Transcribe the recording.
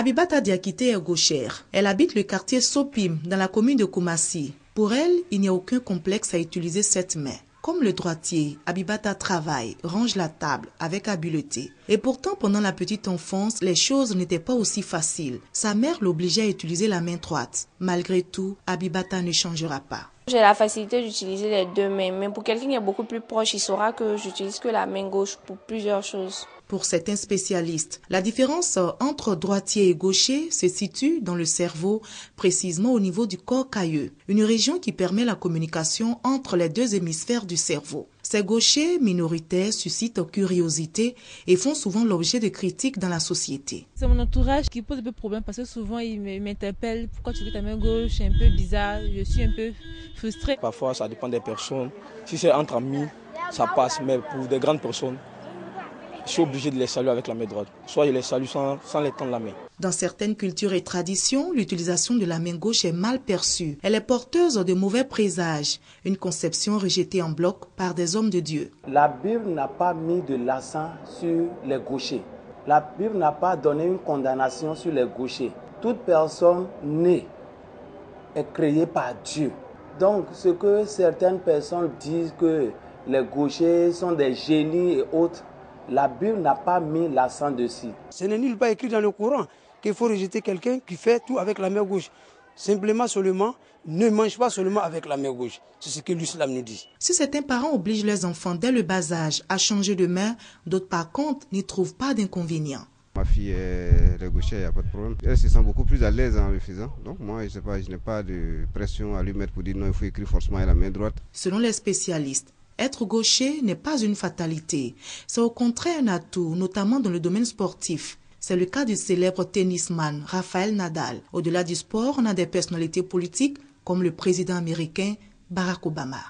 Abibata Diakité est gauchère. Elle habite le quartier Sopim, dans la commune de Koumassi. Pour elle, il n'y a aucun complexe à utiliser cette main. Comme le droitier, Abibata travaille, range la table avec habileté. Et pourtant, pendant la petite enfance, les choses n'étaient pas aussi faciles. Sa mère l'obligeait à utiliser la main droite. Malgré tout, Abibata ne changera pas. J'ai la facilité d'utiliser les deux mains, mais pour quelqu'un qui est beaucoup plus proche, il saura que j'utilise que la main gauche pour plusieurs choses. Pour certains spécialistes, la différence entre droitier et gaucher se situe dans le cerveau, précisément au niveau du corps calleux, une région qui permet la communication entre les deux hémisphères du cerveau. Ces gauchers minoritaires suscitent curiosité et font souvent l'objet de critiques dans la société. C'est mon entourage qui pose un peu problème parce que souvent il m'interpelle. Pourquoi tu fais ta main gauche? C'est un peu bizarre, je suis un peu frustrée. Parfois ça dépend des personnes. Si c'est entre amis, ça passe, mais pour des grandes personnes, je suis obligé de les saluer avec la main droite. Soit je les salue sans les tendre la main. Dans certaines cultures et traditions, l'utilisation de la main gauche est mal perçue. Elle est porteuse de mauvais présages, une conception rejetée en bloc par des hommes de Dieu. La Bible n'a pas mis de l'accent sur les gauchers. La Bible n'a pas donné une condamnation sur les gauchers. Toute personne née est créée par Dieu. Donc ce que certaines personnes disent que les gauchers sont des génies et autres, la Bible n'a pas mis l'accent dessus. Ce n'est nulle part écrit dans le Coran qu'il faut rejeter quelqu'un qui fait tout avec la main gauche. Simplement, seulement, ne mange pas seulement avec la main gauche. C'est ce que l'islam nous dit. Si certains parents obligent leurs enfants dès le bas âge à changer de main, d'autres par contre n'y trouvent pas d'inconvénient. Ma fille est gauchère, il n'y a pas de problème. Elle se sent beaucoup plus à l'aise en le faisant. Donc moi, je n'ai pas de pression à lui mettre pour dire non, il faut écrire forcément avec la main droite. Selon les spécialistes, être gaucher n'est pas une fatalité. C'est au contraire un atout, notamment dans le domaine sportif. C'est le cas du célèbre tennisman Rafael Nadal. Au-delà du sport, on a des personnalités politiques comme le président américain Barack Obama.